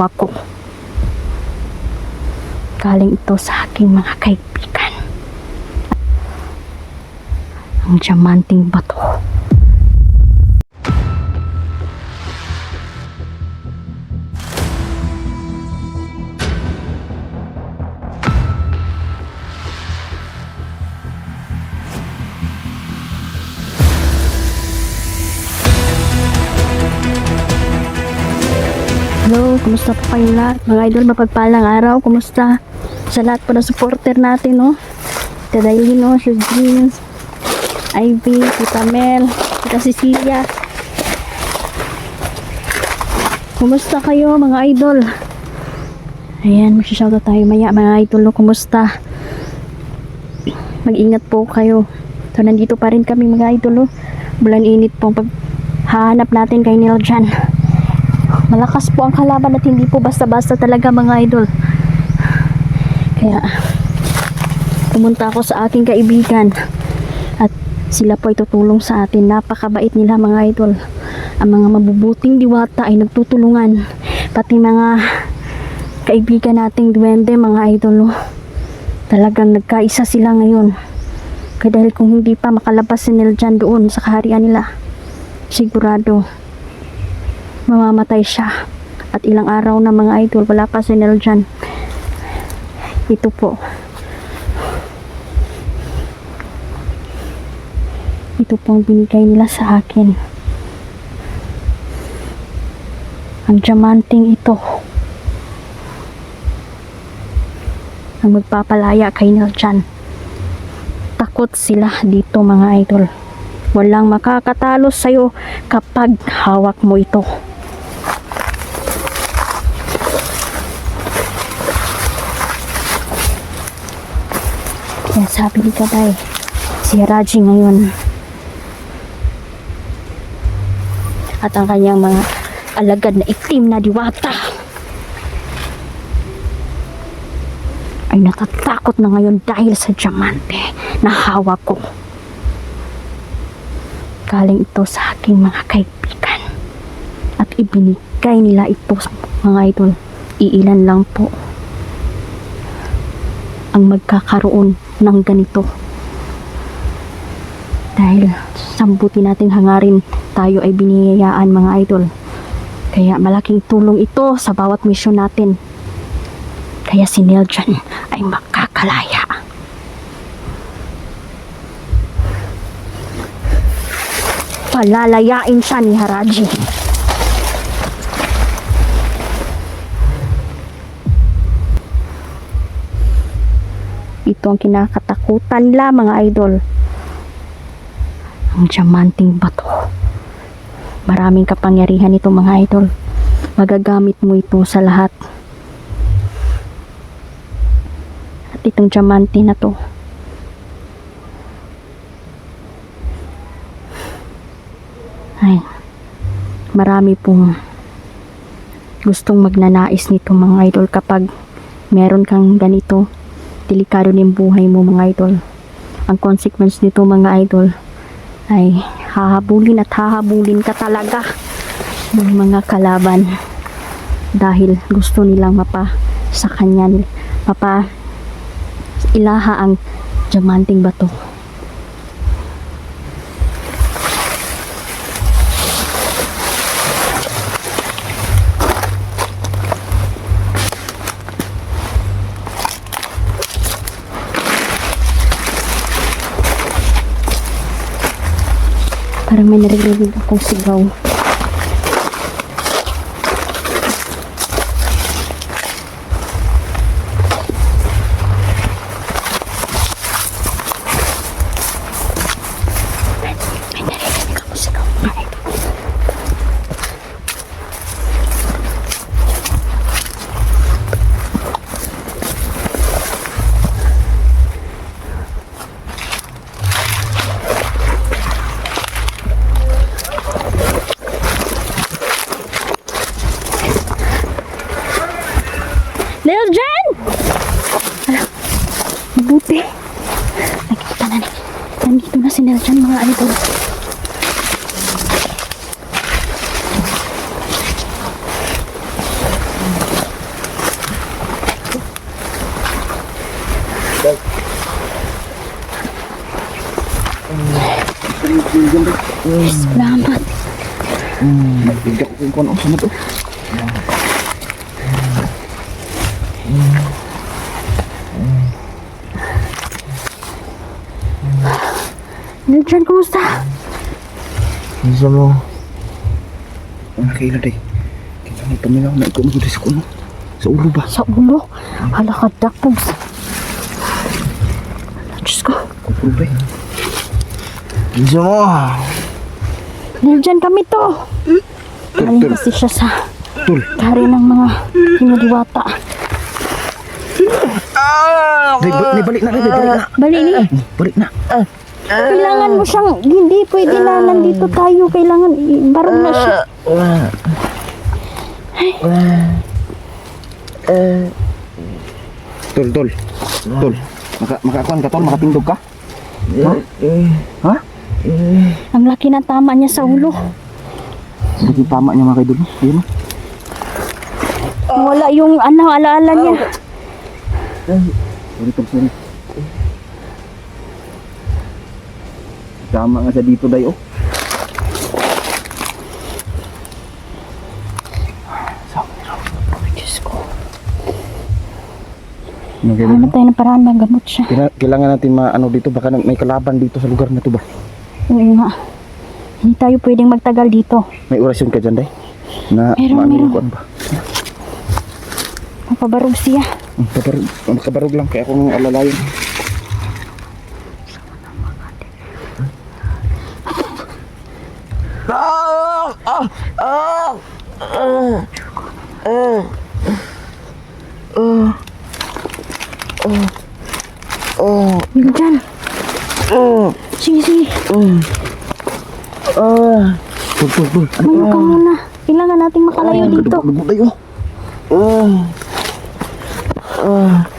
Wako. Galing ito sa aking mga kaibigan. Ang diamanting bato. Hello, kumusta po kayong lahat? Mga idol, mapagpalang araw. Kumusta sa lahat po na supporter natin, no? Tadaylin, no? Sir Jeans, Ivy, Tita Mel, Tita Cecilia. Kumusta kayo, mga idol? Ayan, magsishoutout tayo maya, mga idol, no? Kumusta? Mag-ingat po kayo. So, nandito pa rin kami, mga idol, no? Bulan init po paghahanap natin kay Neil dyan. Malakas po ang kalaban at hindi po basta-basta talaga, mga idol. Kaya pumunta ako sa aking kaibigan at sila po ay tutulong sa atin. Napakabait nila, mga idol. Ang mga mabubuting diwata ay nagtutulungan, pati mga kaibigan nating duwende, mga idol. Talagang nagkaisa sila ngayon. Kaya dahil kung hindi pa makalabas si Neil dyan doon sa kaharian nila, sigurado mamamatay siya. At ilang araw na, mga idol, wala pa si Neil dyan. Ito po, ito pong binigay nila sa akin, ang diamanting ito ang magpapalaya kay Neil dyan. Takot sila dito, mga idol. Walang makakatalo sa'yo kapag hawak mo ito. Kaya sabi ni Kabay, si Raji ngayon at ang kanyang mga alagad na itim na diwata ay natatakot na ngayon dahil sa diamante na hawak ko. Galing ito sa aking mga kaibigan at ibinigay nila ito sa mga idol. Iilan lang po ang magkakaroon ng ganito. Dahil sambuti nating hangarin, tayo ay biniyayaan, mga idol. Kaya malaking tulong ito sa bawat misyon natin. Kaya si Neil dyan ay makakalaya. Palalayain siya ni Haraji. Ito ang kinakatakutan nila, mga idol. Ang diamanting bato. Maraming kapangyarihan ito, mga idol. Magagamit mo ito sa lahat. At itong diamante na to, ay marami pong gustong magnanais nito, mga idol. Kapag meron kang ganito, delikado din buhay mo, mga idol. Ang consequence nito, mga idol, ay hahabulin at hahabulin ka talaga ng mga kalaban dahil gusto nilang mapa sa kanya, mapa ilaha ang diamanting bato. Parang may naririnig akong sigaw. May naririnig akong sigaw. Neil dyan! Alam, mabuti. Nakikita na. Nandito na si Neil dyan, mga idol. Salamat. Bigyan ko kung ano. Sama to. Niljan, kumusta? Bisa mo. Ang kailan day. Kita may pamilaw na ikaw magudis ko no. Sa ulo ba? Sa ulo. Hala ka, dakpogs. Diyos ko. Ulo ba? Bisa mo. Niljan kami to. Galing kasi siya sa Tul. kari ng mga hinadiwata. Day, balik na. Bali ni. Balik na. Kailangan mo siyang, hindi pwede na nandito tayo. Kailangan, barong na siya. Tol. Makakuan ka tol, makatindog ka? Ha? Ang laki ng tama niya sa ulo. Sige, tama niya mga kaidol. Ayun na. Wala yung alaala niya. Sorry. Tama nga siya dito, day, oh. Diyos ko. Ano Hanap tayo ng paraan, magamot siya. Kailangan natin maano dito, baka may kalaban dito sa lugar na to ba? Oo nga. Hindi tayo pwedeng magtagal dito. May orasyon ka dyan, day? Na Meron. yung kuan ba? Mapabarog siya. Makabarog lang, kaya akong alalayan. Niljan. Sige. Tol. Ano ka muna? Kailangan nating makalayo dito. Dugo tayo.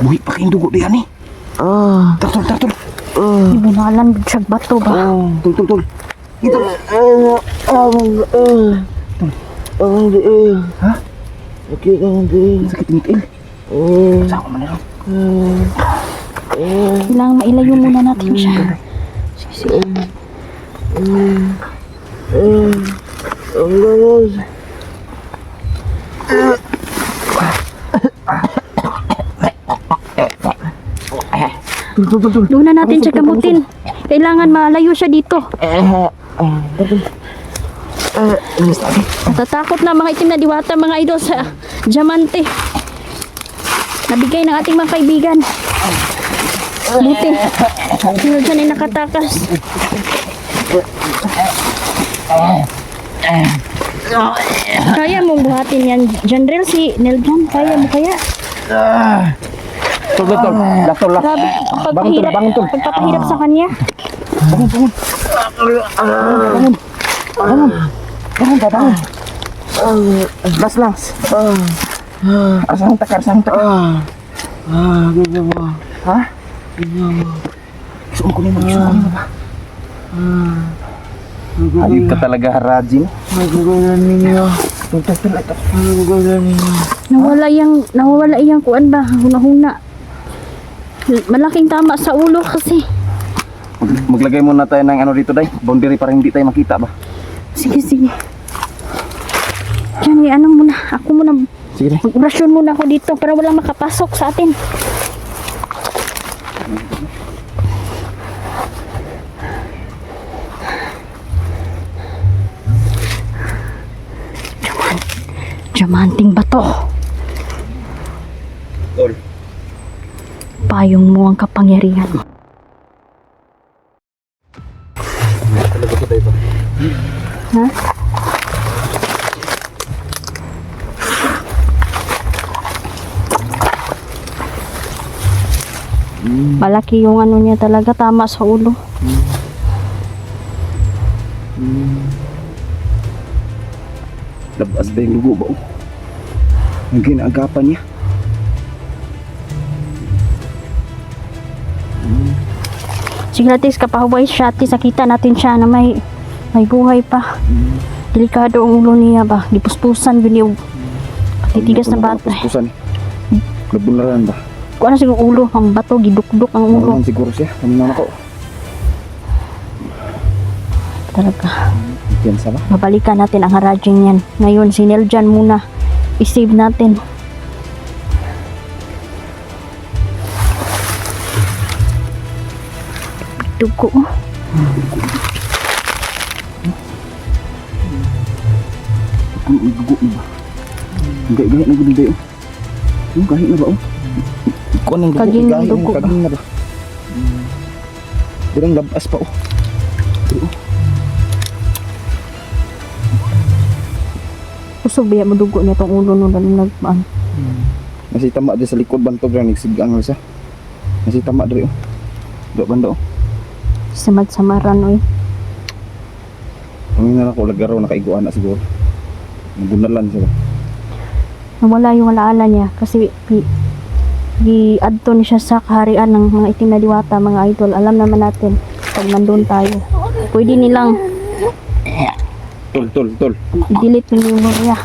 Buhi pa kayong dugo diyan eh. Tol. Hindi mo nakalan siya bato ba? Tol. Ito. Ha? Sakit ng tiil. Saan ko man lang? Kailangan mailayo muna natin siya. Sige. Tol. Doon na natin siya gamutin. Kailangan malayo siya dito. Natatakot na mga itim na diwata, mga idol, sa diamante. Nabigay ng ating mga kaibigan. Buti. Niljan ay nakatakas. Kaya mong buhatin yan, General, si Niljan. Kaya mo kaya? Tol. Grabe, Bangun, tol. pagpapahirap sa kanya. Bangun. Las. Asang takar. Ganyan mo. Ha? Gusto mo ba? Ayun ka talaga, Harajin. Nagagalan ninyo. Nagagalan ninyo. Nawawala yang kuan ba? Huna-huna. Malaking tama sa ulo kasi. Maglagay muna tayo ng ano dito, day. Boundary para hindi tayo makita ba? Sige. Diyan, ano muna. Ako muna. Sige, day. Mag-orasyon muna ako dito para walang makapasok sa atin. Diamanting bato. Tol. Payong mo ang kapangyarihan. Talaga sa tayo ba? Ha? Malaki yung ano niya talaga, tama sa ulo. Labas ba yung lugo ba? Ang ginagapan niya. Sige natin, kapahuway siya, sakita natin siya na may buhay pa. Delikado ang ulo niya ba? Dipuspusan yun yung patitigas na bata. Puspusan eh. Nabunlaran ba? Kung ano siguro ulo, ang bato, gidukduk ang ulo. Siguro siya. Kami na ako. Talaga. Yan sa ba? Babalikan natin ang harajing yan. Ngayon, si Neljan muna. I-save natin. Dugo. Gugo na ba? Gaya na gulo dayo. Kahit na ba oh? Kung anong dugo, Kaging kahit dugo na ba? kaging na ba? Dirang labas pa oh. Kusog biya mo dugo niya tong ulo nung nagpaan. Nasi tama di sa likod bantog lang nagsigang lang siya. Nasi tama diri oh. Do banda oh. Samad-samaran oy. Pangin na ako lagaraw nakaiguan na siguro. Nabunalan siya ba? Nawala yung alaala niya kasi i-adto ni siya sa kaharian ng mga itim na diwata, mga idol. Alam naman natin pag nandun tayo. Pwede nilang Tol. i-delete yung memorya.